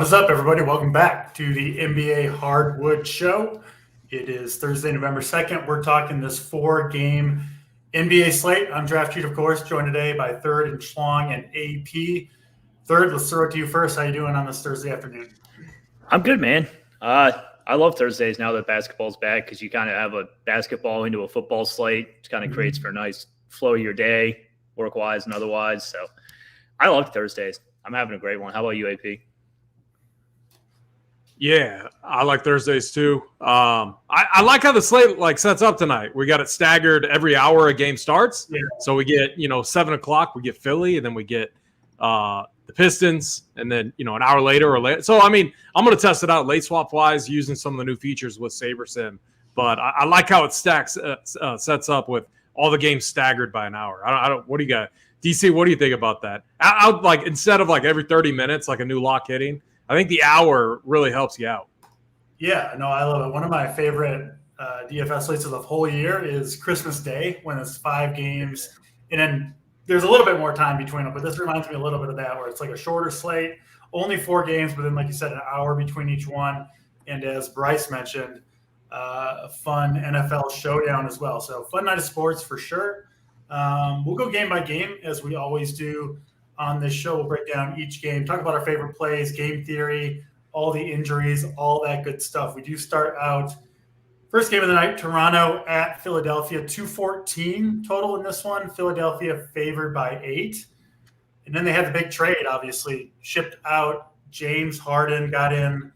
What is up, everybody? Welcome back to the NBA Hardwood Show. It is Thursday, November 2nd. We're talking this 4-game NBA slate. I'm DraftCheat, of course, joined today by Third and Schlong and AP. Third, let's throw it to you first. How you doing on this Thursday afternoon? I'm good, man. I love Thursdays now that basketball's back because you kind of have a basketball into a football slate. It kind of creates for a nice flow of your day, work-wise and otherwise. So I love Thursdays. I'm having a great one. How about you, AP? Yeah, I like Thursdays too. I like how the slate sets up tonight. We got it staggered every hour a game starts. Yeah. So we get 7 o'clock we get Philly, and then we get the Pistons, and then an hour later or later. So I mean, I'm going to test it out late swap wise using some of the new features with SaberSim. But I like how it sets up with all the games staggered by an hour. I don't. What do you got, DC? What do you think about that? Instead of every 30 minutes, like a new lock hitting. I think the hour really helps you out. Yeah, no, I love it. One of my favorite DFS slates of the whole year is Christmas Day, when it's 5 games. And then there's a little bit more time between them, but this reminds me a little bit of that, where it's like a shorter slate, only 4 games, but then, like you said, an hour between each one. And as Bryce mentioned, a fun NFL showdown as well. So fun night of sports for sure. We'll go game by game, as we always do. On this show, we'll break down each game, talk about our favorite plays, game theory, all the injuries, all that good stuff. We do start out first game of the night, Toronto at Philadelphia, 214 total in this one. Philadelphia favored by 8. And then they had the big trade, obviously, shipped out James Harden, got in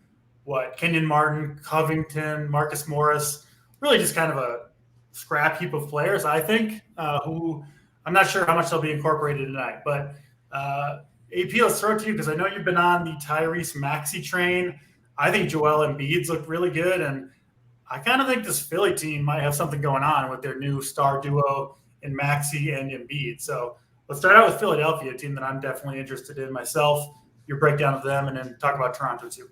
Kenyon Martin, Covington, Marcus Morris, really just kind of a scrap heap of players, I think, who I'm not sure how much they'll be incorporated tonight, but AP, let's throw it to you because I know you've been on the Tyrese Maxey train. I think Joel Embiid's looked really good, and I kind of think this Philly team might have something going on with their new star duo in Maxey and Embiid. So let's start out with Philadelphia, a team that I'm definitely interested in myself. Your breakdown of them, and then talk about Toronto too.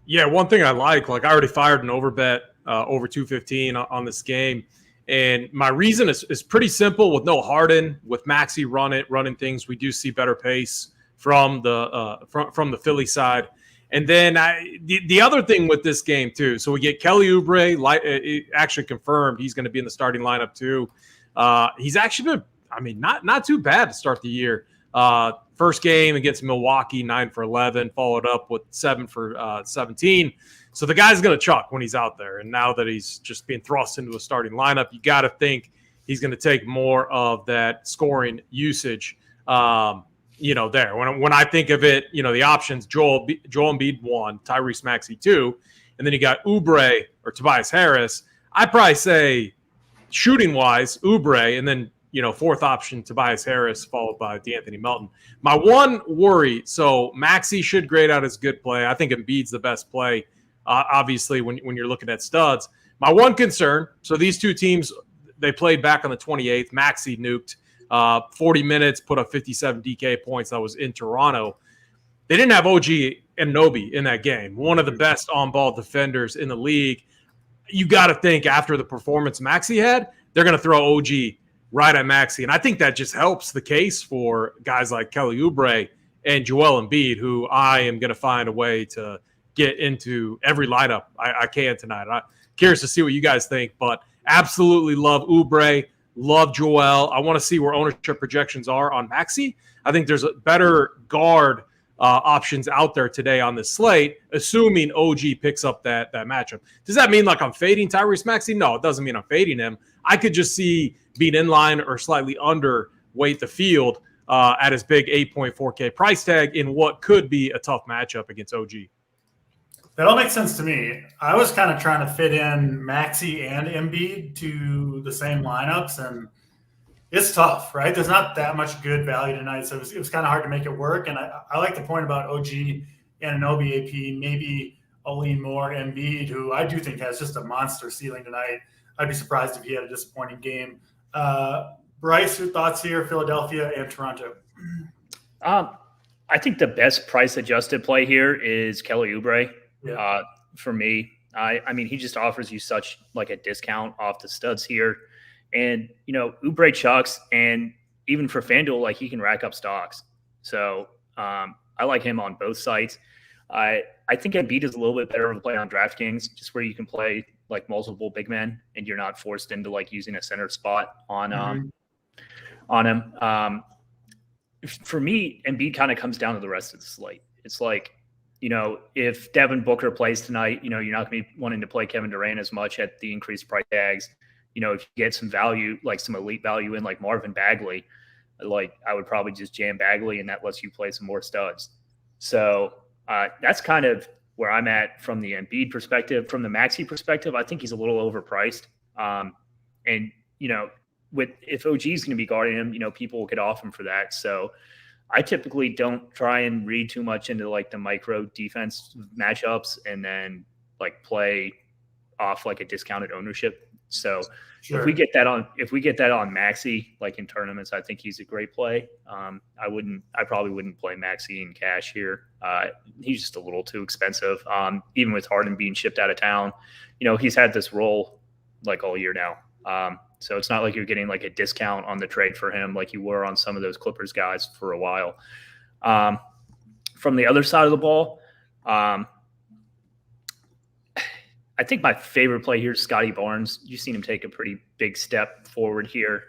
Yeah, one thing I like I already fired an overbet over 215 on this game. And my reason is pretty simple. With no Harden, with Maxey running things, we do see better pace from the Philly side. And then the other thing with this game too. So we get Kelly Oubre, actually confirmed he's going to be in the starting lineup too. He's actually been, not too bad to start the year. First game against Milwaukee, 9 for 11, followed up with 7 for 17. So the guy's going to chuck when he's out there. And now that he's just being thrust into a starting lineup, you got to think he's going to take more of that scoring usage, there. When I think of it, the options, Joel Embiid 1, Tyrese Maxey 2, and then you got Oubre or Tobias Harris. I'd probably say shooting-wise, Oubre, and then, fourth option, Tobias Harris, followed by DeAnthony Melton. My one worry, so Maxey should grade out as good play. I think Embiid's the best play. Obviously, when you're looking at studs. My one concern, so these two teams, they played back on the 28th. Maxey nuked 40 minutes, put up 57 DK points. That was in Toronto. They didn't have OG Anunoby in that game, one of the best on-ball defenders in the league. You got to think after the performance Maxey had, they're going to throw OG right at Maxey. And I think that just helps the case for guys like Kelly Oubre and Joel Embiid, who I am going to find a way to get into every lineup I can tonight. I'm curious to see what you guys think, but absolutely love Oubre, love Joel. I want to see where ownership projections are on Maxey. I think there's a better guard options out there today on this slate, assuming OG picks up that matchup. Does that mean I'm fading Tyrese Maxey? No, it doesn't mean I'm fading him. I could just see being in line or slightly underweight the field at his big 8.4K price tag in what could be a tough matchup against OG. That all makes sense to me. I was kind of trying to fit in Maxey and Embiid to the same lineups, and it's tough, right? There's not that much good value tonight, so it was kind of hard to make it work. And I like the point about OG and Anunoby AP. Maybe I'll lean more Embiid, who I do think has just a monster ceiling tonight. I'd be surprised if he had a disappointing game. Bryce, your thoughts here, Philadelphia and Toronto? I think the best price-adjusted play here is Kelly Oubre. Yeah. For me, I mean, he just offers you such a discount off the studs here. And, Oubre chucks, and even for FanDuel, he can rack up stocks. So I like him on both sites. I think Embiid is a little bit better of a play on DraftKings, just where you can play like multiple big men and you're not forced into like using a center spot on him. For me, Embiid kind of comes down to the rest of the slate. It's like, if Devin Booker plays tonight, you're not going to be wanting to play Kevin Durant as much at the increased price tags. If you get some value, like some elite value in like Marvin Bagley, like I would probably just jam Bagley, and that lets you play some more studs. So that's kind of where I'm at from the Embiid perspective. From the Maxey perspective, I think he's a little overpriced. And if OG is going to be guarding him, people will get off him for that. So I typically don't try and read too much into like the micro defense matchups and then like play off like a discounted ownership. So Sure. if we get that on Maxey, like in tournaments, I think he's a great play. I probably wouldn't play Maxey in cash here. He's just a little too expensive. Even with Harden being shipped out of town, he's had this role like all year now. So it's not like you're getting like a discount on the trade for him like you were on some of those Clippers guys for a while. From the other side of the ball, I think my favorite play here is Scotty Barnes. You've seen him take a pretty big step forward here.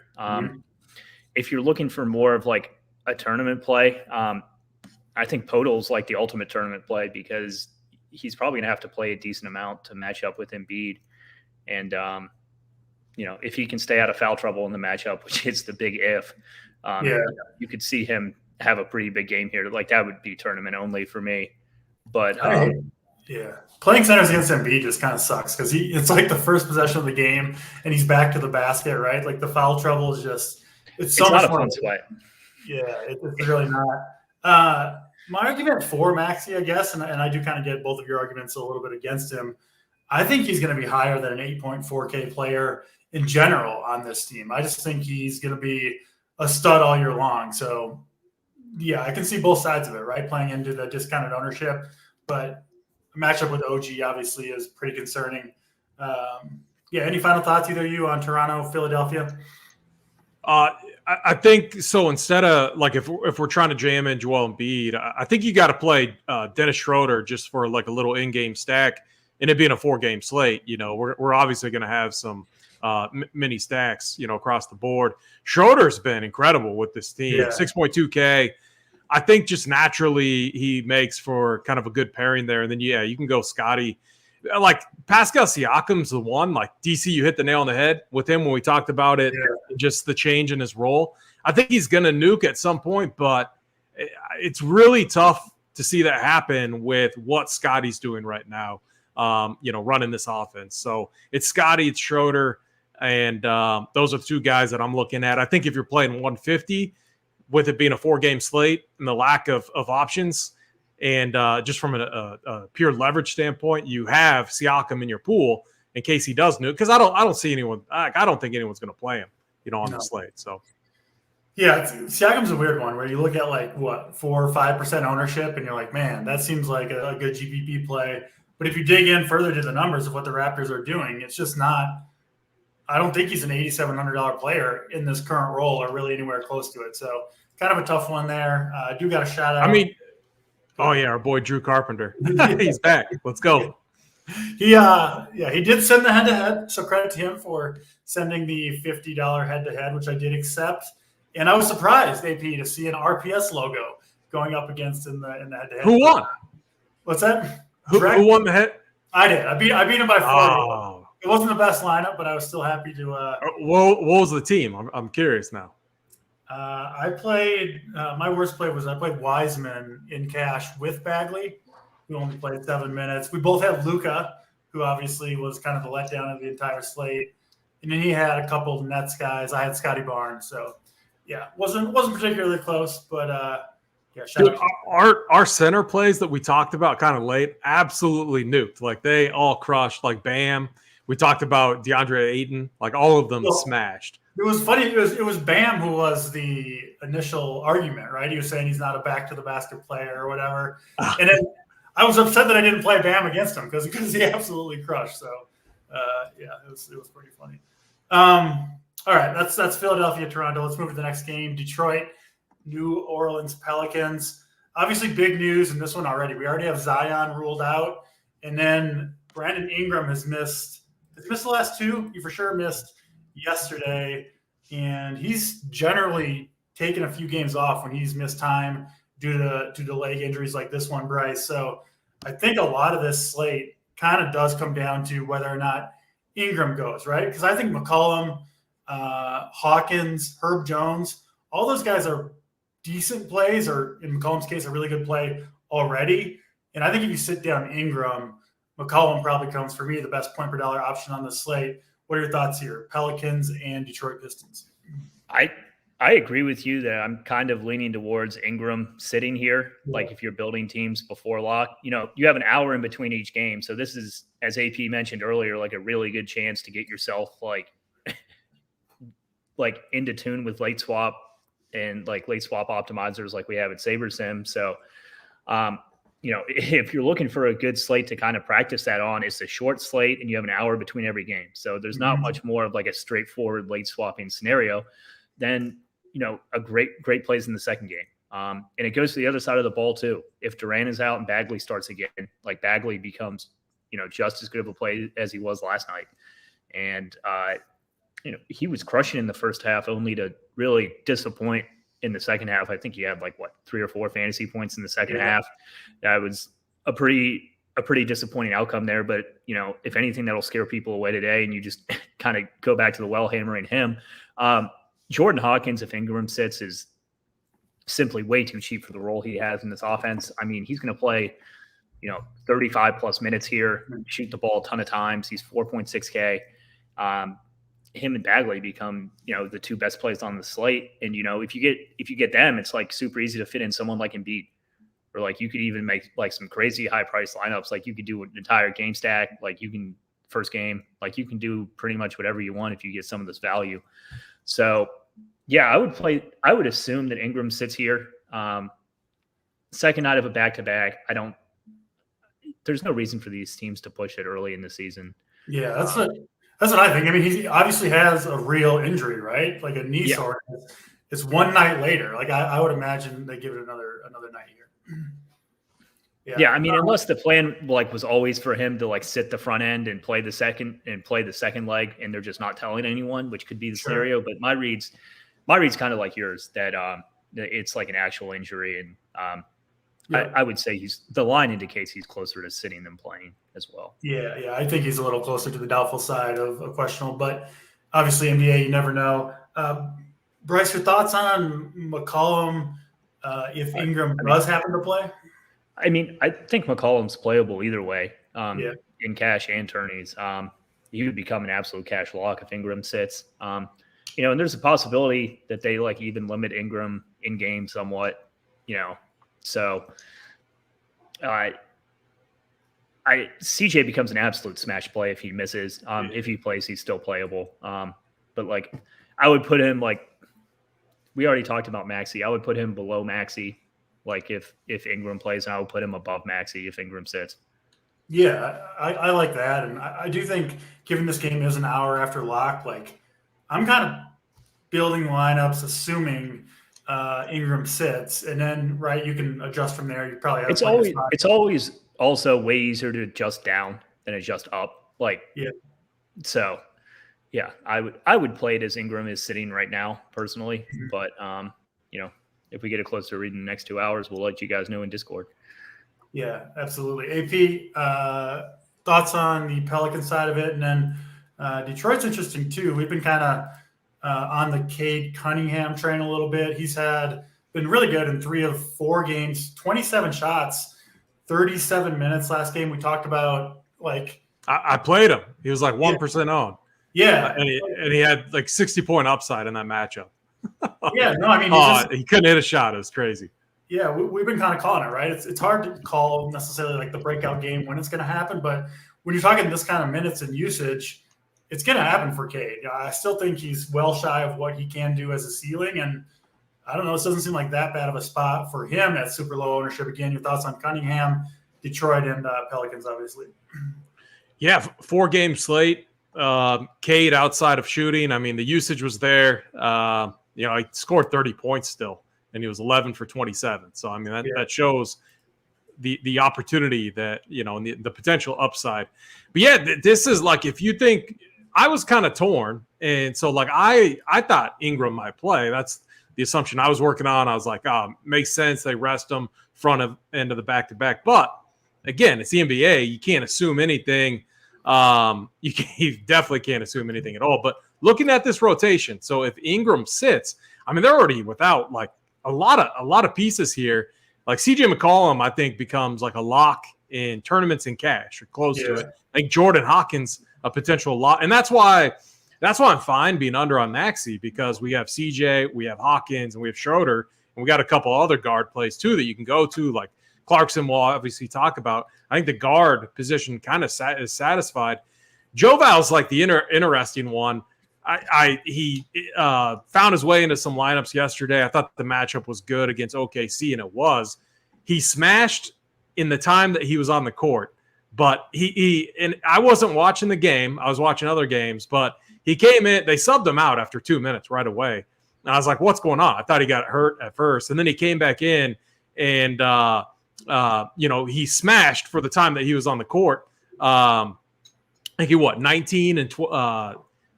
If you're looking for more of like a tournament play, I think Podol's like the ultimate tournament play because he's probably going to have to play a decent amount to match up with Embiid. And, if he can stay out of foul trouble in the matchup, which is the big if, you could see him have a pretty big game here. Like that would be tournament only for me. But playing centers against Embiid just kind of sucks because it's like the first possession of the game and he's back to the basket, right? Like the foul trouble is just it's much not a more fun sweat. Yeah, it's really not. My argument for Maxey, I guess, and I do kind of get both of your arguments a little bit against him. I think he's going to be higher than an 8.4K player in general on this team. I just think he's going to be a stud all year long. So, yeah, I can see both sides of it, right? Playing into the discounted ownership, but a matchup with OG obviously is pretty concerning. Any final thoughts, either of you, on Toronto, Philadelphia? I think so. Instead of like if we're trying to jam in Joel Embiid, I think you got to play Dennis Schroeder just for like a little in-game stack. And it being a 4-game slate, we're obviously going to have some mini stacks, across the board. Schroeder's been incredible with this team. 6.2K. I think just naturally he makes for kind of a good pairing there. And then, you can go Scotty. Like Pascal Siakam's the one. Like DC, you hit the nail on the head with him when we talked about it, just the change in his role. I think he's going to nuke at some point, but it's really tough to see that happen with what Scotty's doing right now. Running this offense. So it's Scotty, it's Schroeder, and those are the two guys that I'm looking at. I think if you're playing 150, with it being a 4-game slate and the lack of options, and just from a pure leverage standpoint, you have Siakam in your pool in case he does nuke. Because I don't see anyone. I don't think anyone's going to play him, on the slate. So. Yeah, Siakam's a weird one where you look at like 4 or 5% ownership, and you're like, man, that seems like a good GPP play. But if you dig in further to the numbers of what the Raptors are doing, it's just not – I don't think he's an $8,700 player in this current role or really anywhere close to it. So kind of a tough one there. I do got a shout out. Our boy Drew Carpenter. He's back. Let's go. He did send the head-to-head, so credit to him for sending the $50 head-to-head, which I did accept. And I was surprised, AP, to see an RPS logo going up against in the head-to-head. Who won? What's that? Who won the head? I did. I beat him by 40. Oh. It wasn't the best lineup, but I was still happy to. What was the team? I'm curious now. I played. My worst play was I played Wiseman in cash with Bagley, who only played 7 minutes. We both had Luka, who obviously was kind of the letdown of the entire slate, and then he had a couple of Nets guys. I had Scotty Barnes, so wasn't particularly close, but. Dude, our center plays that we talked about kind of late absolutely nuked. Like they all crushed. Like Bam, we talked about DeAndre Ayton. Like all of them smashed. It was funny. It was Bam who was the initial argument, right? He was saying he's not a back to the basket player or whatever. And then I was upset that I didn't play Bam against him because he absolutely crushed. So it was pretty funny. All right, that's Philadelphia, Toronto. Let's move to the next game. Detroit, New Orleans Pelicans. obviously big news in this one already. We already have Zion ruled out, and then Brandon Ingram has missed the last two. He for sure missed yesterday, and he's generally taken a few games off when he's missed time due to leg injuries like this one, Bryce. So I think a lot of this slate kind of does come down to whether or not Ingram goes, right? Because I think McCollum, Hawkins, Herb Jones, all those guys are decent plays, or in McCollum's case, a really good play already. And I think if you sit down Ingram, McCollum probably comes, for me, the best point per dollar option on the slate. What are your thoughts here? Pelicans and Detroit Pistons. I agree with you that I'm kind of leaning towards Ingram sitting here. Yeah. Like if you're building teams before lock, you have an hour in between each game. So this is, as AP mentioned earlier, like a really good chance to get yourself like into tune with late swap and like late swap optimizers like we have at SaberSim. So, if you're looking for a good slate to kind of practice that on, it's a short slate and you have an hour between every game. So there's not much more of like a straightforward late swapping scenario than, a great plays in the second game. And it goes to the other side of the ball too. If Durant is out and Bagley starts again, like Bagley becomes, just as good of a play as he was last night. And, he was crushing in the first half only to really disappoint in the second half. I think he had 3 or 4 fantasy points in the second half. That was a pretty disappointing outcome there. But, if anything, that'll scare people away today. And you just kind of go back to the well hammering him. Jordan Hawkins, if Ingram sits, is simply way too cheap for the role he has in this offense. I mean, he's going to play, 35 plus minutes here, shoot the ball a ton of times. He's 4.6K. Him and Bagley become, the two best plays on the slate. And, if you get them, it's like super easy to fit in someone like Embiid, or you could even make some crazy high price lineups. Like you could do an entire game stack. You can first game, you can do pretty much whatever you want if you get some of this value. So yeah, I would assume that Ingram sits here. Second night of a back-to-back. There's no reason for these teams to push it early in the season. Yeah, that's what I think. I mean, he obviously has a real injury, right? Like a knee sore. It's one night later. I would imagine they give it another night here. Yeah, I mean, unless the plan was always for him to sit the front end and play the second leg, and they're just not telling anyone, which could be the scenario. But my read's kind of like yours, that it's like an actual injury, and I would say the line indicates he's closer to sitting than playing as well. Yeah, I think he's a little closer to the doubtful side of a questionable, but obviously NBA, you never know. Bryce, your thoughts on McCollum if Ingram does happen to play? I mean, I think McCollum's playable either way, in cash and tourneys. He would become an absolute cash lock if Ingram sits. And there's a possibility that they even limit Ingram in game somewhat, So CJ becomes an absolute smash play if he misses. If he plays, he's still playable. But I would put him we already talked about Maxey. I would put him below Maxey. If Ingram plays, and I would put him above Maxey if Ingram sits. Yeah, I like that. And I do think, given this game is an hour after lock, I'm kind of building lineups assuming Ingram sits, and then you can adjust from there. You probably have it's always also way easier to adjust down than adjust up. So yeah, I would play it as Ingram is sitting right now personally, but if we get a closer read in the next 2 hours, we'll let you guys know in Discord. Yeah, absolutely. AP, thoughts on the Pelican side of it? And then Detroit's interesting too. We've been kind of on the Cade Cunningham train a little bit. He's been really good in 3 of 4 games, 27 shots, 37 minutes last game. We talked about I played him. He was 1% on. Yeah. And he had 60-point upside in that matchup. Yeah, no, I mean, he couldn't hit a shot. It was crazy. Yeah, we've been kind of calling it, right? It's hard to call necessarily the breakout game when it's going to happen, but when you're talking this kind of minutes and usage, it's going to happen for Cade. I still think he's well shy of what he can do as a ceiling, and I don't know, this doesn't seem like that bad of a spot for him at super low ownership. Again, your thoughts on Cunningham, Detroit, and Pelicans, obviously. Yeah, 4-game slate. Cade outside of shooting. I mean, the usage was there. He scored 30 points still and he was 11 for 27. So, I mean, that shows the opportunity that, and the potential upside. But yeah, this is like, if you think, I was kind of torn. And so like, I thought Ingram might play. That's the assumption I was working on. I was like, makes sense. They rest him end of the back-to-back. But again, it's the NBA. You can't assume anything. You definitely can't assume anything at all. But looking at this rotation, so if Ingram sits, I mean, they're already without like a lot of pieces here. Like CJ McCollum, I think, becomes like a lock in tournaments and cash or close to it. I think Jordan Hawkins, a potential lock. And that's why I'm fine being under on Maxey, because we have CJ, we have Hawkins, and we have Schroeder, and we got a couple other guard plays too that you can go to, like Clarkson will obviously talk about. I think the guard position kind of is satisfied. Joval's like the interesting one. He found his way into some lineups yesterday. I thought the matchup was good against OKC, and it was. He smashed in the time that he was on the court, but and I wasn't watching the game. I was watching other games, but he came in. They subbed him out after 2 minutes right away, and I was like, "What's going on?" I thought he got hurt at first, and then he came back in, and he smashed for the time that he was on the court. I think he 19 and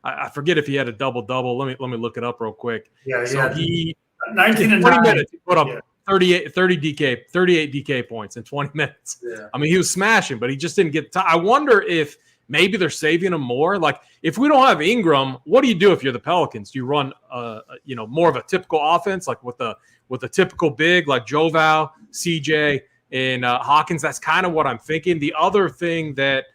I forget if he had a double-double. Let me look it up real quick. Yeah, so he 19 and 20 9. minutes, he put up 38 DK points in 20 minutes. Yeah. I mean, he was smashing, but he just didn't get time. I wonder if maybe they're saving him more. Like, if we don't have Ingram, what do you do if you're the Pelicans? Do you run more of a typical offense, like with a typical big like Joval, CJ, and Hawkins? That's kind of what I'm thinking. The other thing that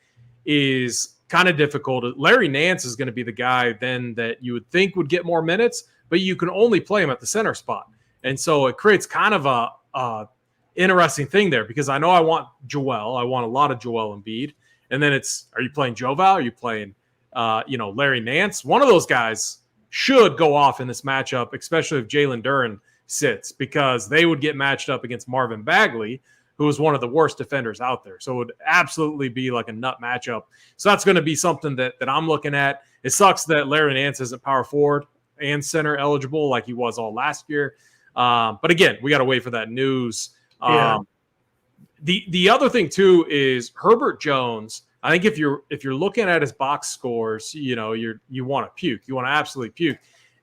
is kind of difficult, Larry Nance is going to be the guy then that you would think would get more minutes, but you can only play him at the center spot. And so it creates kind of a interesting thing there, because I know I want Joel. I want a lot of Joel Embiid. And then are you playing Joval? Are you playing, Larry Nance? One of those guys should go off in this matchup, especially if Jalen Duren sits, because they would get matched up against Marvin Bagley, who is one of the worst defenders out there. So it would absolutely be like a nut matchup. So that's going to be something that I'm looking at. It sucks that Larry Nance isn't power forward and center eligible like he was all last year. But again, we got to wait for that news. The other thing too is Herbert Jones. I think if you're looking at his box scores, you want to puke. You want to absolutely puke.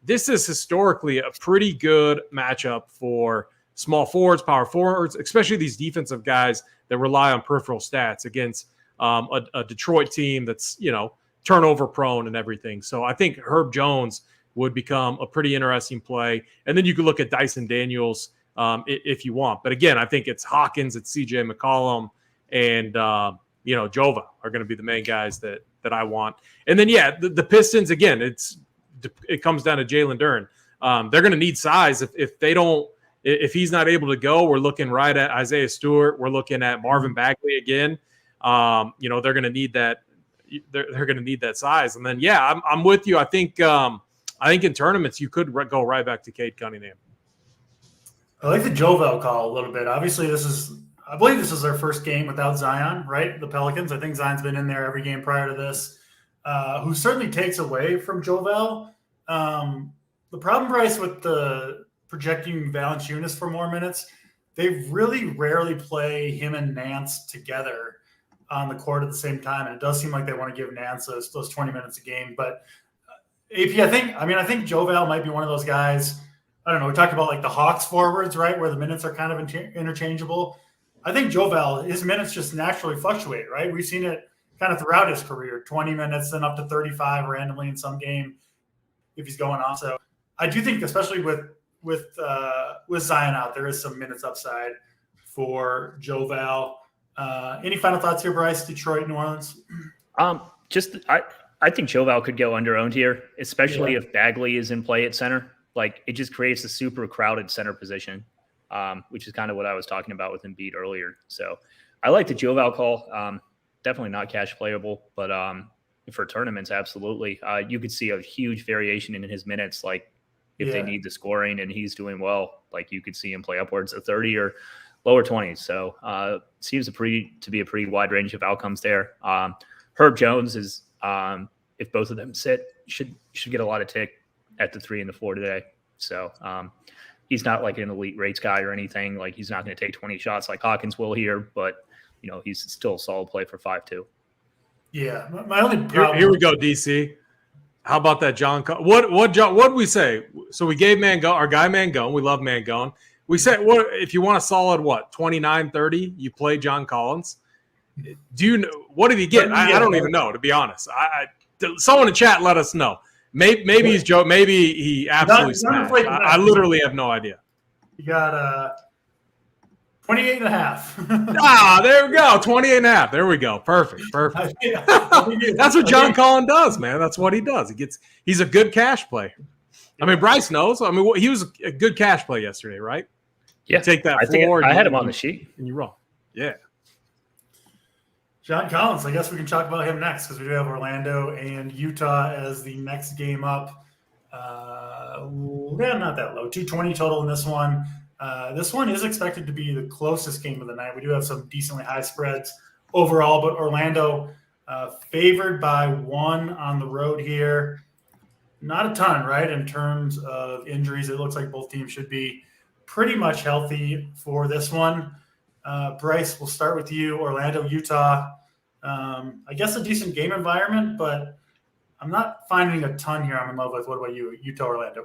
This is historically a pretty good matchup for small forwards, power forwards, especially these defensive guys that rely on peripheral stats against a Detroit team that's, turnover prone and everything. So I think Herb Jones would become a pretty interesting play. And then you could look at Dyson Daniels if you want. But again, I think it's Hawkins, it's CJ McCollum, and Jova are going to be the main guys that I want. And then the Pistons, again, it comes down to Jalen Duren. They're going to need size. If he's not able to go, we're looking right at Isaiah Stewart. We're looking at Marvin Bagley again. They're going to need that. They're going to need that size. And then I'm with you. I think in tournaments you could go right back to Cade Cunningham. I like the Jovel call a little bit. Obviously, I believe this is their first game without Zion, right? The Pelicans. I think Zion's been in there every game prior to this, who certainly takes away from Jovel. The problem, Bryce, with the projecting Valanciunas for more minutes, they really rarely play him and Nance together on the court at the same time. And it does seem like they want to give Nance those 20 minutes a game. But AP, I think Jovel might be one of those guys. I don't know. We talked about like the Hawks forwards, right, where the minutes are kind of interchangeable. I think Jovel, his minutes just naturally fluctuate, right? We've seen it kind of throughout his career, 20 minutes, then up to 35 randomly in some game if he's going off. So I do think, especially with Zion out, there is some minutes upside for Jovel. Any final thoughts here, Bryce? Detroit, New Orleans? I think Jovel could go under-owned here, especially if Bagley is in play at center. Like, it just creates a super crowded center position, which is kind of what I was talking about with Embiid earlier. So I like the Jovel call. Definitely not cash playable, but for tournaments, absolutely. You could see a huge variation in his minutes. Like, if they need the scoring and he's doing well, like, you could see him play upwards of 30 or lower 20s. So seems to be a pretty wide range of outcomes there. Herb Jones is, if both of them sit, should get a lot of tick at the 3 and the 4 today. So he's not like an elite rates guy or anything. Like he's not going to take 20 shots like Hawkins will here, but he's still a solid play for 5-2. Yeah, my only problem. Here we go, DC. How about that, John? What did we say? So we gave Mangone, our guy Mangone. We love Mangone. We said, what if you want a solid 29-30? You play John Collins. Do you know what did he get? I don't even know, to be honest. Someone in chat let us know. Maybe he's Joe. Maybe he absolutely smashed. I literally have no idea. You got 28.5. There we go. 28.5. There we go. Perfect. That's what John Collins does, man. That's what he does. He's a good cash play. I mean, Bryce knows. I mean, he was a good cash play yesterday, right? Yeah. You take that floor. I had him on the sheet. And you roll. Yeah. John Collins, I guess we can talk about him next because we do have Orlando and Utah as the next game up. Not that low. 220 total in this one. This one is expected to be the closest game of the night. We do have some decently high spreads overall, but Orlando favored by 1 on the road here. Not a ton, right? In terms of injuries, it looks like both teams should be pretty much healthy for this one. Bryce, we'll start with you. Orlando, Utah. I guess a decent game environment, but I'm not finding a ton here I'm in love with. What about you, Utah, Orlando?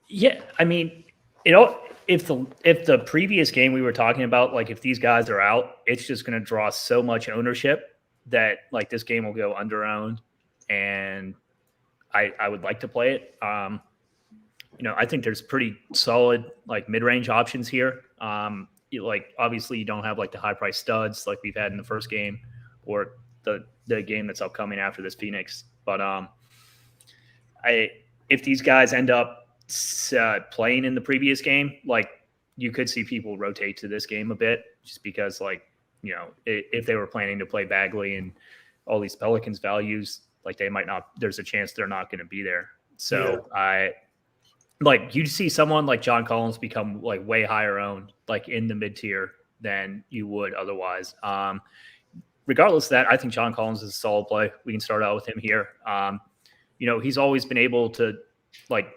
Yeah, I mean, if the previous game we were talking about, like if these guys are out, it's just going to draw so much ownership that like this game will go under-owned, and I would like to play it. I think there's pretty solid like mid-range options here. Obviously you don't have like the high price studs like we've had in the first game or the game that's upcoming after this Phoenix. But if these guys end up playing in the previous game, like you could see people rotate to this game a bit just because if they were planning to play Bagley and all these Pelicans values, like they might not, there's a chance they're not going to be there. So you'd see someone like John Collins become like way higher owned, like in the mid tier than you would otherwise. Regardless of that, I think John Collins is a solid play. We can start out with him here. He's always been able to like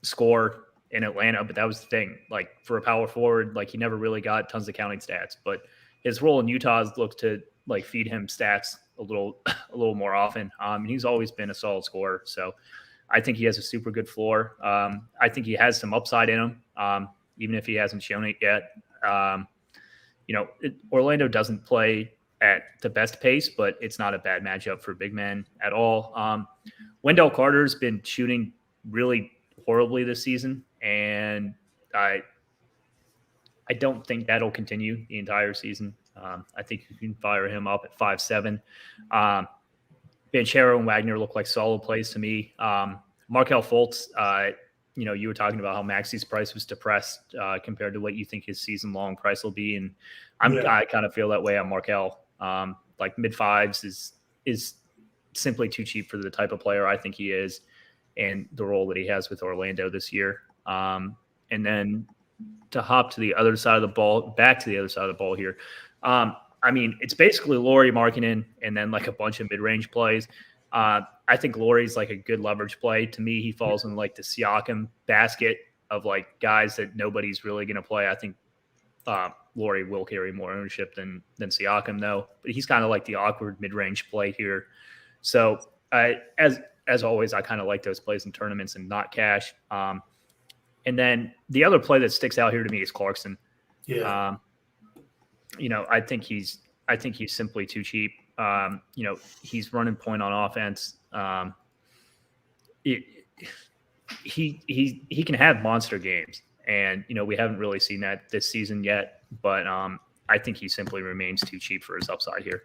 score in Atlanta, but that was the thing. Like for a power forward, like he never really got tons of counting stats, but his role in Utah has looked to like feed him stats a little more often. And he's always been a solid scorer. So I think he has a super good floor. I think he has some upside in him, even if he hasn't shown it yet. Orlando doesn't play at the best pace, but it's not a bad matchup for big men at all. Wendell Carter's been shooting really horribly this season, and I don't think that'll continue the entire season. I think you can fire him up at 5-7. Banchero and Wagner look like solid plays to me. Markelle Fultz, you were talking about how Maxi's price was depressed compared to what you think his season-long price will be, and I kind of feel that way on Markelle. Like mid-5s is simply too cheap for the type of player I think he is and the role that he has with Orlando this year. And then to hop to the other side of the ball, back to the other side of the ball here. It's basically Lauri Markkanen and then like a bunch of mid-range plays. I think Lauri's like a good leverage play. To me, he falls in like the Siakam basket of like guys that nobody's really going to play. I think Lauri will carry more ownership than Siakam though, but he's kind of like the awkward mid-range play here. So as always, I kind of like those plays in tournaments and not cash. And then the other play that sticks out here to me is Clarkson. Yeah. I think he's simply too cheap. He's running point on offense. He can have monster games, and we haven't really seen that this season yet. But I think he simply remains too cheap for his upside here.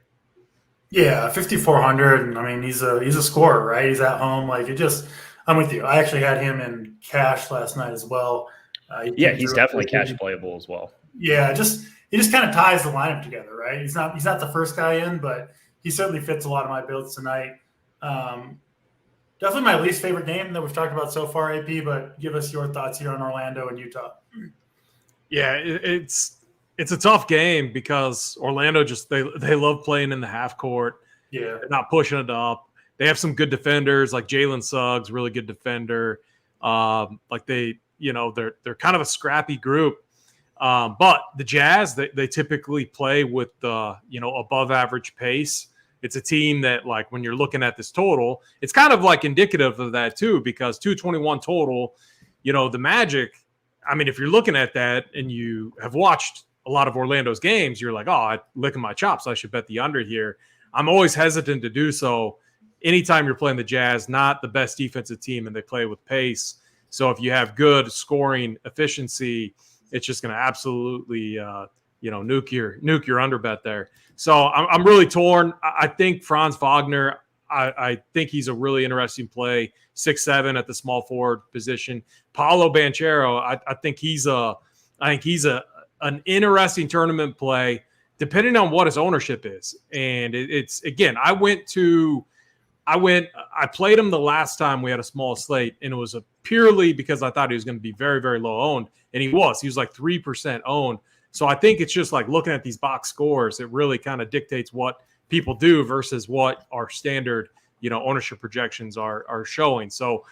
Yeah, 5,400. I mean, he's a scorer, right? He's at home. I'm with you. I actually had him in cash last night as well. He's definitely cash playable as well. Yeah, he just kind of ties the lineup together, right? He's not the first guy in, but he certainly fits a lot of my builds tonight. Definitely my least favorite game that we've talked about so far, AP, but give us your thoughts here on Orlando and Utah. Yeah, it's a tough game because Orlando they love playing in the half court. Yeah. They're not pushing it up. They have some good defenders like Jalen Suggs, really good defender. they're kind of a scrappy group. But the Jazz, they typically play with above average pace. It's a team that, like, when you're looking at this total, it's kind of like indicative of that too, because 221 total, the Magic. I mean, if you're looking at that and you have watched a lot of Orlando's games, you're like, oh, I'm licking my chops, I should bet the under here. I'm always hesitant to do so anytime you're playing the Jazz, not the best defensive team, and they play with pace. So if you have good scoring efficiency, it's just going to absolutely, nuke your under bet there. So I'm really torn. I think Franz Wagner, I think he's a really interesting play. 6'7" at the small forward position. Paolo Banchero, I think he's an interesting tournament play, depending on what his ownership is. And it's again, I played him the last time we had a small slate, and it was purely because I thought he was going to be very, very low owned, and he was like 3% owned. So I think it's just like looking at these box scores, it really kind of dictates what people do versus what our standard, ownership projections are showing. So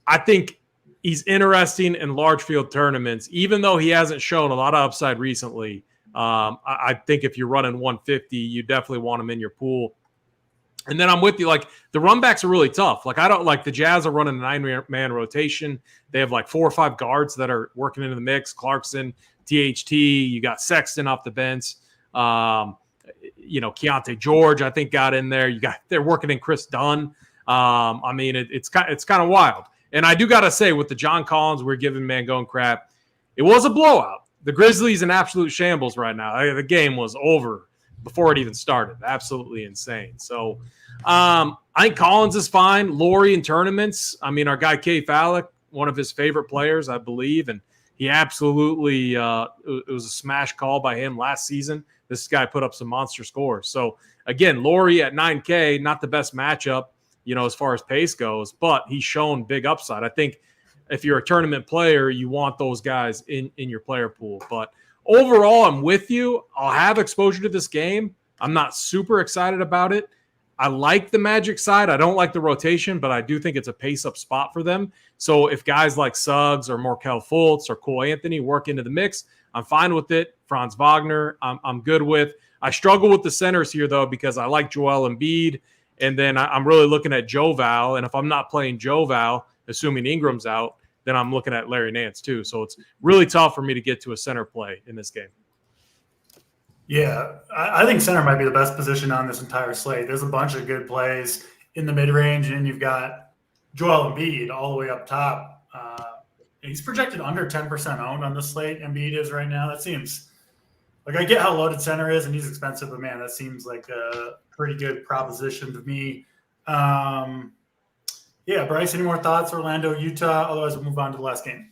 I think he's interesting in large field tournaments, even though he hasn't shown a lot of upside recently. I think if you're running 150, you definitely want him in your pool. And then I'm with you. Like, the runbacks are really tough. Like, I don't like the Jazz are running a 9-man rotation. They have like 4 or 5 guards that are working into the mix. Clarkson, THT, you got Sexton off the bench. Keontae George, I think, got in there. They're working in Chris Dunn. I mean, it's kind of wild. And I do got to say, with the John Collins, we're giving Mangone crap. It was a blowout. The Grizzlies in absolute shambles right now. The game was over before it even started. Absolutely insane. So I think Collins is fine. Laurie in tournaments. I mean, our guy Kay Fallick, one of his favorite players, I believe, and he absolutely it was a smash call by him last season. This guy put up some monster scores. So again, Laurie at 9K, not the best matchup, as far as pace goes, but he's shown big upside. I think if you're a tournament player, you want those guys in your player pool. But overall, I'm with you. I'll have exposure to this game. I'm not super excited about it. I like the Magic side. I don't like the rotation, but I do think it's a pace-up spot for them. So if guys like Suggs or Markelle Fultz or Cole Anthony work into the mix, I'm fine with it. Franz Wagner, I'm good with. I struggle with the centers here, though, because I like Joel Embiid, and then I'm really looking at Joe Val. And if I'm not playing Joe Val, assuming Ingram's out, then I'm looking at Larry Nance too. So it's really tough for me to get to a center play in this game. Yeah, I think center might be the best position on this entire slate. There's a bunch of good plays in the mid-range, and you've got Joel Embiid all the way up top. He's projected under 10% owned on the slate. Embiid is right now. That seems like, I get how loaded center is, and he's expensive, but man, that seems like a pretty good proposition to me. Yeah, Bryce, any more thoughts? Orlando, Utah? Otherwise, we'll move on to the last game.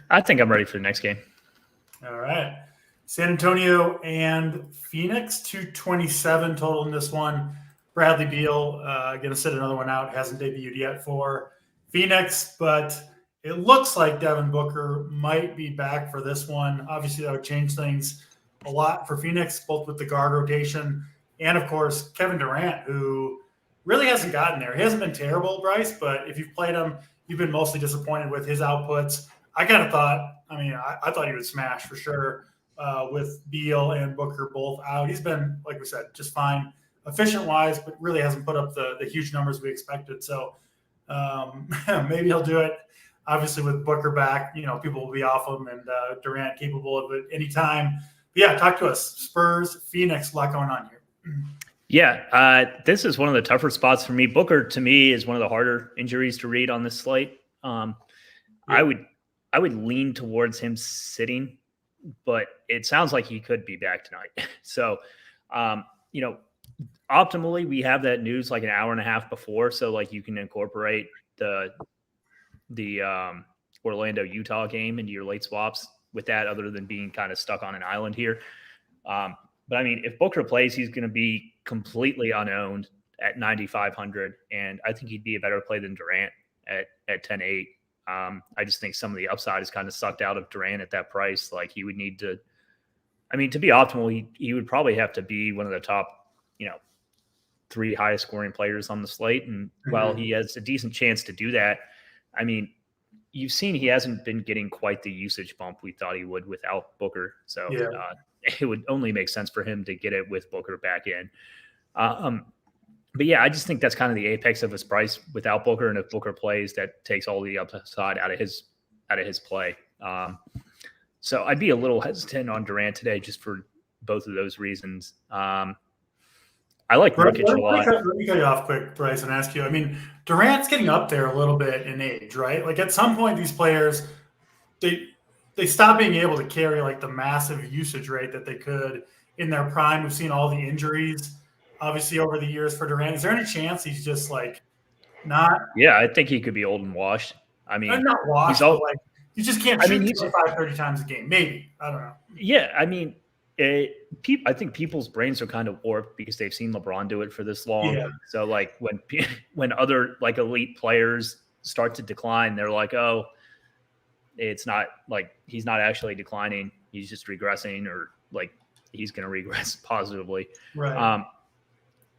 I think I'm ready for the next game. All right. San Antonio and Phoenix, 227 total in this one. Bradley Beal going to sit another one out. Hasn't debuted yet for Phoenix, but it looks like Devin Booker might be back for this one. Obviously, that would change things a lot for Phoenix, both with the guard rotation and, of course, Kevin Durant, who really hasn't gotten there. He hasn't been terrible, Bryce, but if you've played him, you've been mostly disappointed with his outputs. I kind of thought, I thought he would smash for sure with Beal and Booker both out. He's been, like we said, just fine efficient-wise, but really hasn't put up the huge numbers we expected. So maybe he'll do it. Obviously, with Booker back, people will be off him, and Durant capable of it anytime. But yeah, talk to us. Spurs, Phoenix, a lot going on here. Yeah, this is one of the tougher spots for me. Booker, to me, is one of the harder injuries to read on this slate. I would lean towards him sitting, but it sounds like he could be back tonight. So, optimally, we have that news like an hour and a half before, so like you can incorporate the Orlando Utah game into your late swaps with that, other than being kind of stuck on an island here. But if Booker plays, he's going to be completely unowned at 9,500, and I think he'd be a better play than Durant at 10.8. I just think some of the upside is kind of sucked out of Durant at that price. Like, he would need to, to be optimal, he would probably have to be one of the top, 3 highest scoring players on the slate. And while he has a decent chance to do that, you've seen he hasn't been getting quite the usage bump we thought he would without Booker. So it would only make sense for him to get it with Booker back in. But yeah, I just think that's kind of the apex of his price without Booker. And if Booker plays, that takes all the upside out of his play. So I'd be a little hesitant on Durant today just for both of those reasons. I like Nurkic a lot. Let me cut you off quick, Bryce, and ask you. I mean, Durant's getting up there a little bit in age, right? Like at some point, these players, they stop being able to carry like the massive usage rate that they could in their prime. We've seen all the injuries, obviously, over the years for Durant. Is there any chance he's just like not? Yeah, I think he could be old and washed. I mean, not washed, but like you just can't shoot 25-30 times a game. Maybe. I don't know. Yeah, I mean, I think people's brains are kind of warped because they've seen LeBron do it for this long. Yeah. So like when other like elite players start to decline, they're like, oh, it's not like he's not actually declining. He's just regressing, or like he's going to regress positively. Right.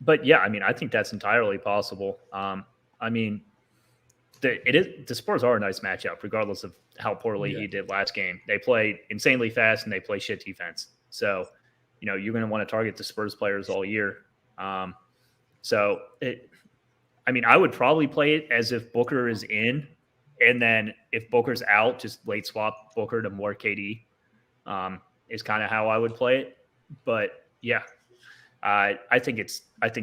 But yeah, I mean, I think that's entirely possible. I mean, the Spurs are a nice matchup, regardless of how poorly he did last game. They play insanely fast and they play shit defense. So, you're going to want to target the Spurs players all year. I would probably play it as if Booker is in, and then if Booker's out, just late swap Booker to more KD is kind of how I would play it. But yeah, I think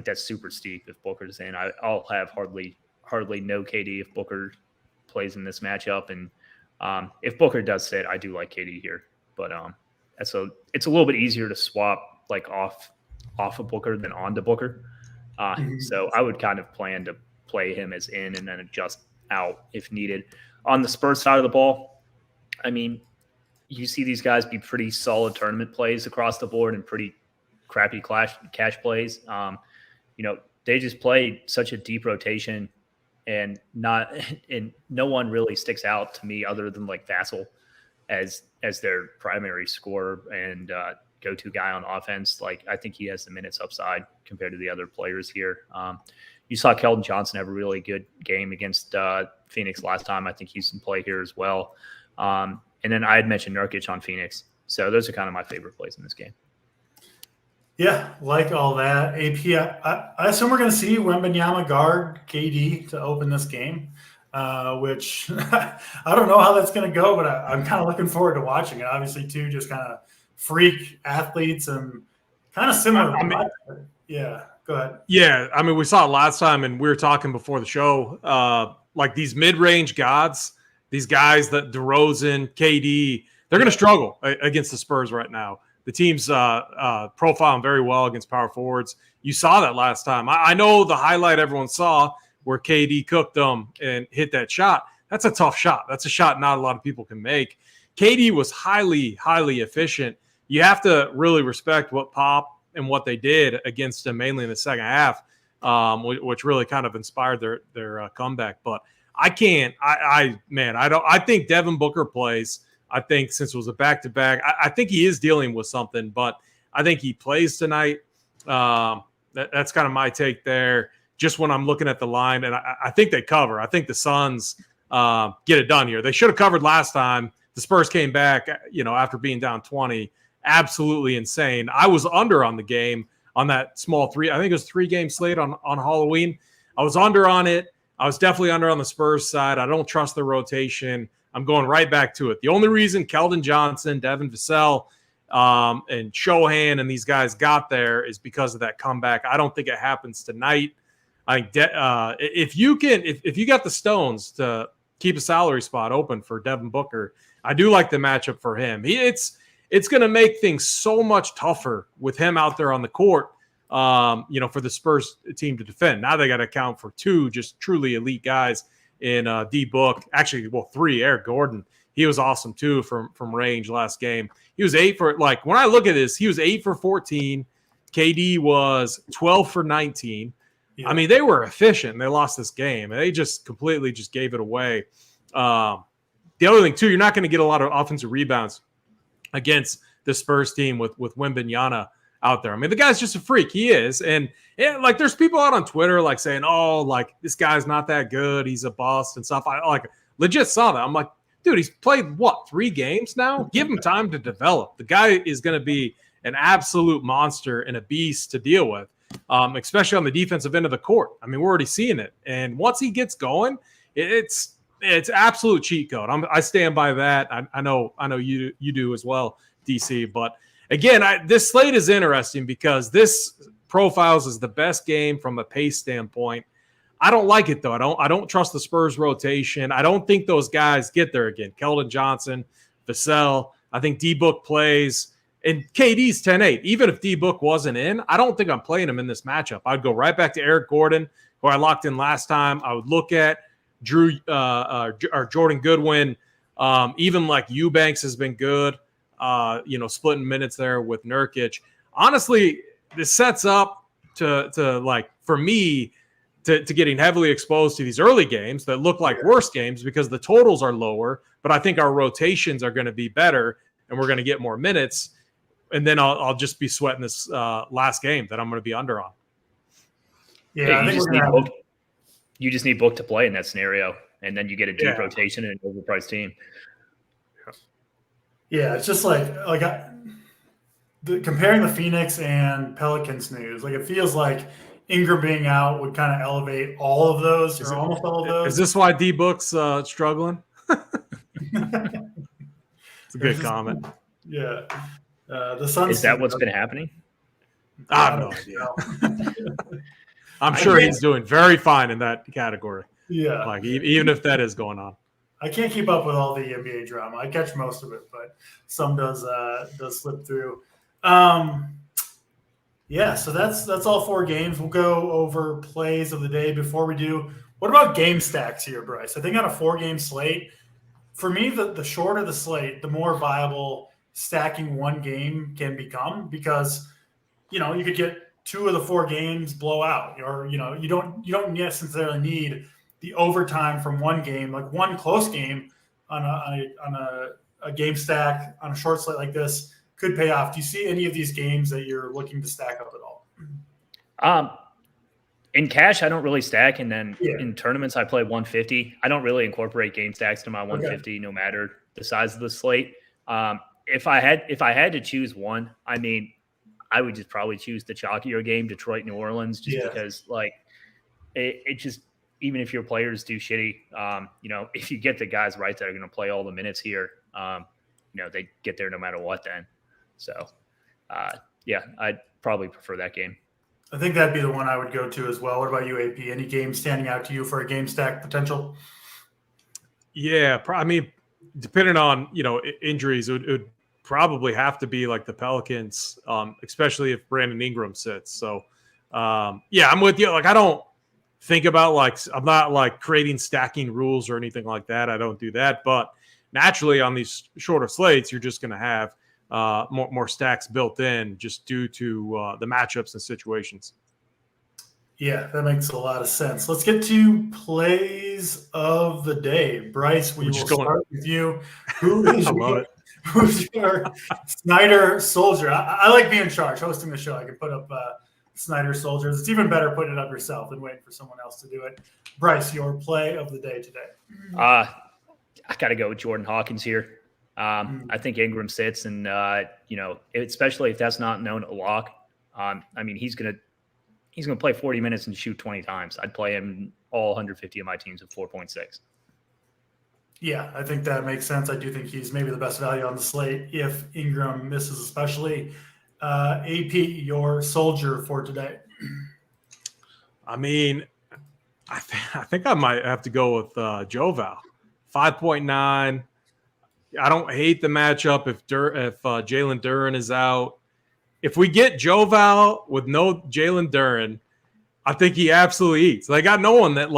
that's super steep if Booker's in. I'll have hardly no KD if Booker plays in this matchup. And if Booker does sit, I do like KD here. But it's a little bit easier to swap like off of Booker than onto Booker. So I would kind of plan to play him as in and then adjust out if needed. On the Spurs side of the ball, I mean, you see these guys be pretty solid tournament plays across the board and pretty crappy cash plays. They just play such a deep rotation, and no one really sticks out to me other than like Vassell as their primary scorer and go-to guy on offense. Like, I think he has the minutes upside compared to the other players here. You saw Keldon Johnson have a really good game against Phoenix last time. I think he's in play here as well. And then I had mentioned Nurkic on Phoenix. So those are kind of my favorite plays in this game. Yeah, like all that. AP, I assume we're going to see Wembanyama guard KD to open this game, which I don't know how that's going to go, but I'm kind of looking forward to watching it. Obviously, two just kind of freak athletes and kind of similar. Yeah, go ahead. Yeah, I mean, we saw it last time, and we were talking before the show, like these mid-range gods, these guys that DeRozan, KD, they're going to struggle against the Spurs right now. The team's profiling very well against power forwards. You saw that last time. I know the highlight everyone saw where KD cooked them and hit that shot. That's a tough shot. That's a shot not a lot of people can make. KD was highly, highly efficient. You have to really respect what Pop and what they did against him, mainly in the second half, which really kind of inspired their comeback. But I can't. I think Devin Booker plays. I think since it was a back-to-back, I think he is dealing with something, but I think he plays tonight. That's kind of my take there. Just when I'm looking at the line, and I think they cover. I think the Suns get it done here. They should have covered last time. The Spurs came back, after being down 20. Absolutely insane. I was under on the game on that small three. I think it was 3-game slate on Halloween. I was under on it. I was definitely under on the Spurs side. I don't trust the rotation. I'm going right back to it. The only reason Keldon Johnson, Devin Vassell, and Shohan and these guys got there is because of that comeback. I don't think it happens tonight. I think if you got the stones to keep a salary spot open for Devin Booker, I do like the matchup for him. It's going to make things so much tougher with him out there on the court, for the Spurs team to defend. Now they got to account for two just truly elite guys in D-Book. Actually, 3, Eric Gordon. He was awesome, too, from range last game. He was 8 for, when I look at this, he was 8 for 14. KD was 12 for 19. Yeah. I mean, they were efficient. They lost this game. And they just completely just gave it away. The other thing, too, you're not going to get a lot of offensive rebounds against the Spurs team with Wembanyama out there. I mean, the guy's just a freak. He is. And like there's people out on Twitter like saying, oh, like this guy's not that good. He's a bust and stuff. I like legit saw that. I'm like, dude, he's played what, 3 games now? Give him time to develop. The guy is going to be an absolute monster and a beast to deal with, especially on the defensive end of the court. I mean, we're already seeing it. And once he gets going, it's absolute cheat code. I stand by that. I know you do as well, DC. But again, this slate is interesting because this profiles as the best game from a pace standpoint. I don't like it though. I don't trust the Spurs rotation. I don't think those guys get there again. Keldon Johnson, Vassell. I think D-Book plays. And KD's 10-8. Even if D-Book wasn't in, I don't think I'm playing him in this matchup. I'd go right back to Eric Gordon, who I locked in last time. I would look at Drew or Jordan Goodwin. Even like Eubanks has been good, splitting minutes there with Nurkic. Honestly, this sets up to like, for me, to getting heavily exposed to these early games that look like worse games because the totals are lower, but I think our rotations are going to be better and we're going to get more minutes. And then I'll just be sweating this last game that I'm going to be under on. Yeah, you just need Book to play in that scenario, and then you get a deep rotation and an overpriced team. Yeah, it's just comparing the Phoenix and Pelicans news. Like it feels like Ingram being out would kind of elevate all of those, or almost all of those. Is this why D-Book's struggling? It's a good comment. Yeah. The Suns. Is that what's been happening? I have no idea. I'm sure he's doing very fine in that category. Yeah. Like even if that is going on. I can't keep up with all the NBA drama. I catch most of it, but some does slip through. Yeah, so that's all 4 games. We'll go over plays of the day. Before we do, what about game stacks here, Bryce? I think on a 4-game slate, for me, the shorter the slate, the more viable stacking one game can become because, you could get 2 of the 4 games blow out, or, you don't necessarily need the overtime from one game, like one close game on a game stack on a short slate like this could pay off. Do you see any of these games that you're looking to stack up at all? In cash, I don't really stack, and then in tournaments, I play 150. I don't really incorporate game stacks to my 150, no matter the size of the slate. If I had to choose one, I mean, I would just probably choose the chalkier game, Detroit, New Orleans, just because like it just, even if your players do shitty, if you get the guys right that are going to play all the minutes here, they get there no matter what then. So, I'd probably prefer that game. I think that'd be the one I would go to as well. What about you, AP? Any games standing out to you for a game stack potential? Yeah, I mean, depending on, injuries, it would probably have to be like the Pelicans, especially if Brandon Ingram sits. So, I'm with you. Like, I don't think about I'm not like creating stacking rules or anything like that. I don't do that. But naturally on these shorter slates, you're just going to have more stacks built in just due to the matchups and situations. Yeah, that makes a lot of sense. Let's get to plays of the day. Bryce, we will start with you. Who's your Snyder Soldier? I like being in charge, hosting the show. I can put up Snyder Soldiers. It's even better putting it up yourself than waiting for someone else to do it. Bryce, your play of the day today. I got to go with Jordan Hawkins here. I think Ingram sits, and especially if that's not known a lock. I mean, he's gonna play 40 minutes and shoot 20 times. I'd play him all 150 of my teams at 4.6. Yeah, I think that makes sense. I do think he's maybe the best value on the slate if Ingram misses, especially. AP, your soldier for today. I mean, I think I might have to go with Joval, 5.9. I don't hate the matchup if Jalen Duren is out. If we get Joval with no Jalen Duren, I think he absolutely eats. They got no one that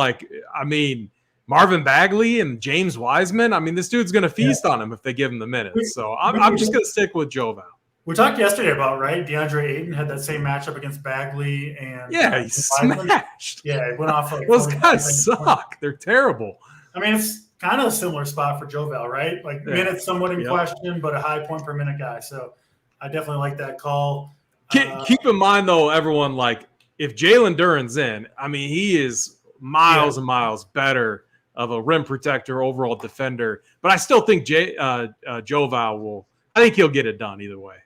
Marvin Bagley and James Wiseman. I mean, this dude's going to feast on him if they give him the minutes. So I'm just going to stick with Joval. We talked yesterday about, right? DeAndre Ayton had that same matchup against Bagley and he smashed. Yeah, it went off like those guys suck. They're terrible. I mean, it's kind of a similar spot for Joval, right? Like minutes somewhat in question, but a high point per minute guy. So I definitely like that call. Keep in mind, though, everyone, like, if Jalen Duren's in, I mean, he is miles and miles better of a rim protector, overall defender. But I still think Joval will – I think he'll get it done either way.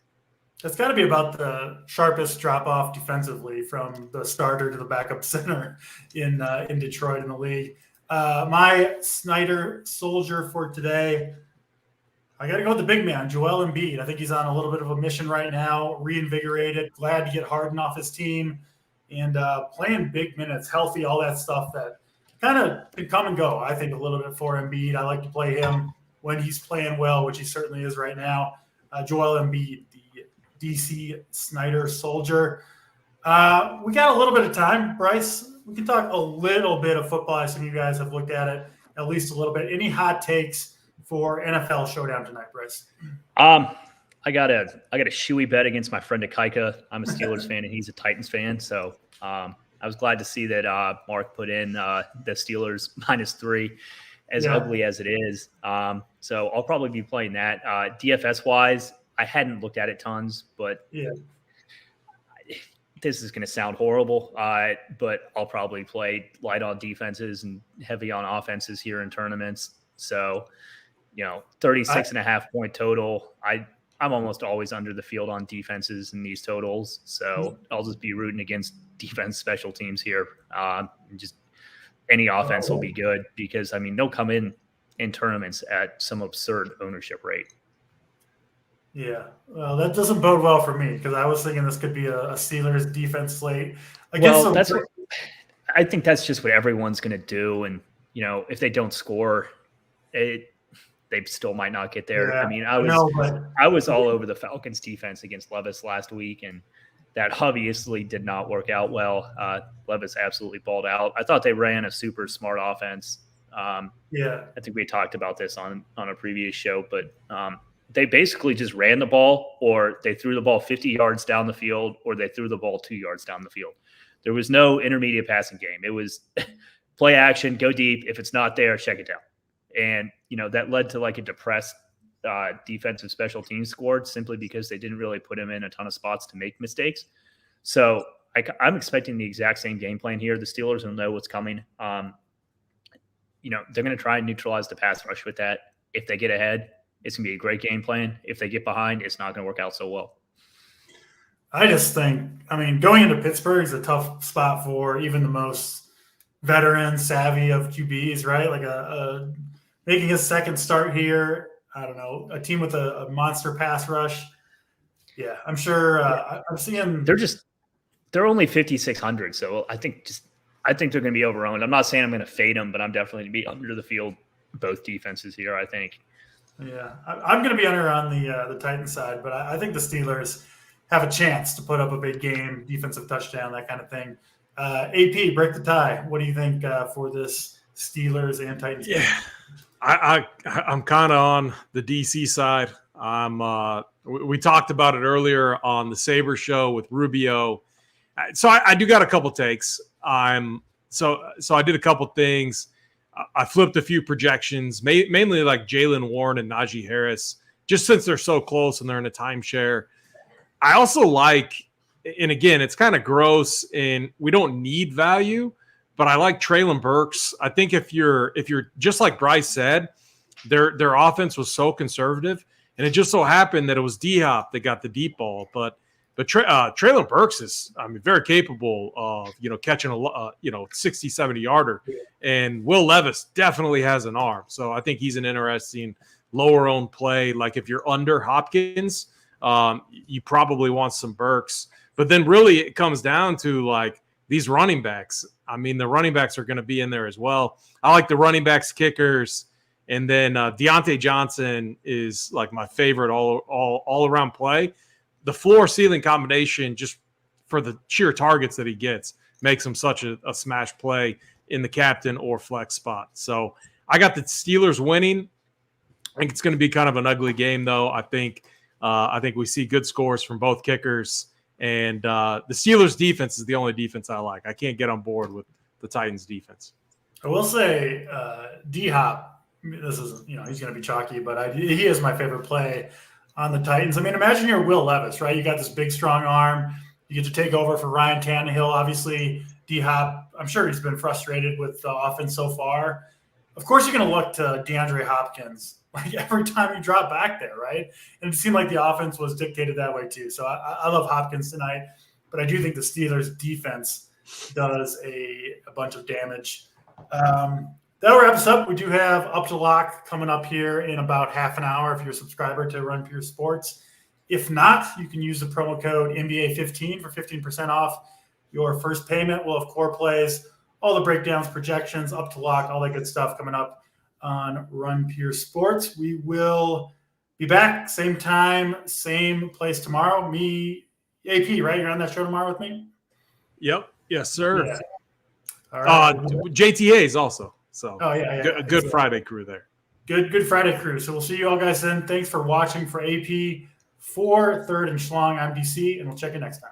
It's got to be about the sharpest drop-off defensively from the starter to the backup center in Detroit in the league. My Snyder soldier for today – I got to go with the big man, Joel Embiid. I think he's on a little bit of a mission right now, reinvigorated, glad to get Harden off his team, and playing big minutes, healthy, all that stuff that kind of can come and go, I think, a little bit for Embiid. I like to play him when he's playing well, which he certainly is right now. Joel Embiid, the DC Snyder soldier. We got a little bit of time, Bryce. We can talk a little bit of football. I assume you guys have looked at it at least a little bit. Any hot takes for NFL showdown tonight, Bryce? I got a shoey bet against my friend Akaika. I'm a Steelers fan and he's a Titans fan, so I was glad to see that Mark put in the Steelers -3, as ugly as it is. So I'll probably be playing that. DFS wise, I hadn't looked at it tons, but this is going to sound horrible. But I'll probably play light on defenses and heavy on offenses here in tournaments. So 36.5 point total. I'm almost always under the field on defenses in these totals. So I'll just be rooting against defense special teams here. Just any offense will be good because, I mean, they'll come in tournaments at some absurd ownership rate. Yeah. Well, that doesn't bode well for me because I was thinking this could be a Steelers defense slate. I think that's just what everyone's going to do. And, if they don't score, they still might not get there. I mean, I was all over the Falcons defense against Levis last week, and that obviously did not work out well. Levis absolutely balled out. I thought they ran a super smart offense. I think we talked about this on a previous show, but they basically just ran the ball, or they threw the ball 50 yards down the field, or they threw the ball 2 yards down the field. There was no intermediate passing game. It was play action, go deep. If it's not there, check it down. And, that led to like a depressed defensive special teams scored simply because they didn't really put him in a ton of spots to make mistakes. So I'm expecting the exact same game plan here. The Steelers will know what's coming. They're going to try and neutralize the pass rush with that. If they get ahead, it's going to be a great game plan. If they get behind, it's not going to work out so well. I just think, going into Pittsburgh is a tough spot for even the most veteran savvy of QBs, right? Like making his second start here. I don't know, a team with a monster pass rush. Yeah, I'm sure. I'm seeing they're only 5,600, so I think they're going to be overowned. I'm not saying I'm going to fade them, but I'm definitely going to be under the field both defenses here, I think. Yeah, I'm going to be under on the Titans side, but I think the Steelers have a chance to put up a big game, defensive touchdown, that kind of thing. AP, break the tie. What do you think for this Steelers and Titans game? Yeah, I'm kind of on the DC side. We talked about it earlier on the Saber show with Rubio. So I do got a couple takes. So I did a couple things. I flipped a few projections, mainly like Jaylen Warren and Najee Harris, just since they're so close and they're in a timeshare. I also like, and again, it's kind of gross and we don't need value, but I like Treylon Burks. I think if you're just like Bryce said, their offense was so conservative, and it just so happened that it was D-Hop that got the deep ball. But Treylon Burks is, very capable of catching a 60, 70 yarder, and Will Levis definitely has an arm. So I think he's an interesting lower owned play. Like if you're under Hopkins, you probably want some Burks. But then really it comes down to like these running backs. The running backs are going to be in there as well. I like the running backs, kickers, and then Deontay Johnson is like my favorite all around play. The floor ceiling combination, just for the sheer targets that he gets, makes him such a smash play in the captain or flex spot. So I got the Steelers winning. I think it's going to be kind of an ugly game, though. I think we see good scores from both kickers. And the Steelers' defense is the only defense I like. I can't get on board with the Titans' defense. I will say D-Hop, this is, he's going to be chalky, but he is my favorite play on the Titans. I mean, imagine you're Will Levis, right? You got this big, strong arm. You get to take over for Ryan Tannehill. Obviously, D-Hop, I'm sure he's been frustrated with the offense so far. Of course, you're going to look to DeAndre Hopkins like every time you drop back there, right? And it seemed like the offense was dictated that way too. So I love Hopkins tonight, but I do think the Steelers' defense does a bunch of damage. That'll wrap us up. We do have Up to Lock coming up here in about half an hour if you're a subscriber to Run Pure Sports. If not, you can use the promo code NBA15 for 15% off your first payment. We'll have core plays, all the breakdowns, projections, Up to Lock, all that good stuff coming up on Run Pure Sports. We will be back same time, same place tomorrow. Me, AP, right? You're on that show tomorrow with me? Yep. Yes, sir. Yeah. All right. JTA's also. So a good Friday crew there. Good Friday crew. So we'll see you all guys then. Thanks for watching. For AP, for Third and Schlong, I'm DC, and we'll check you next time.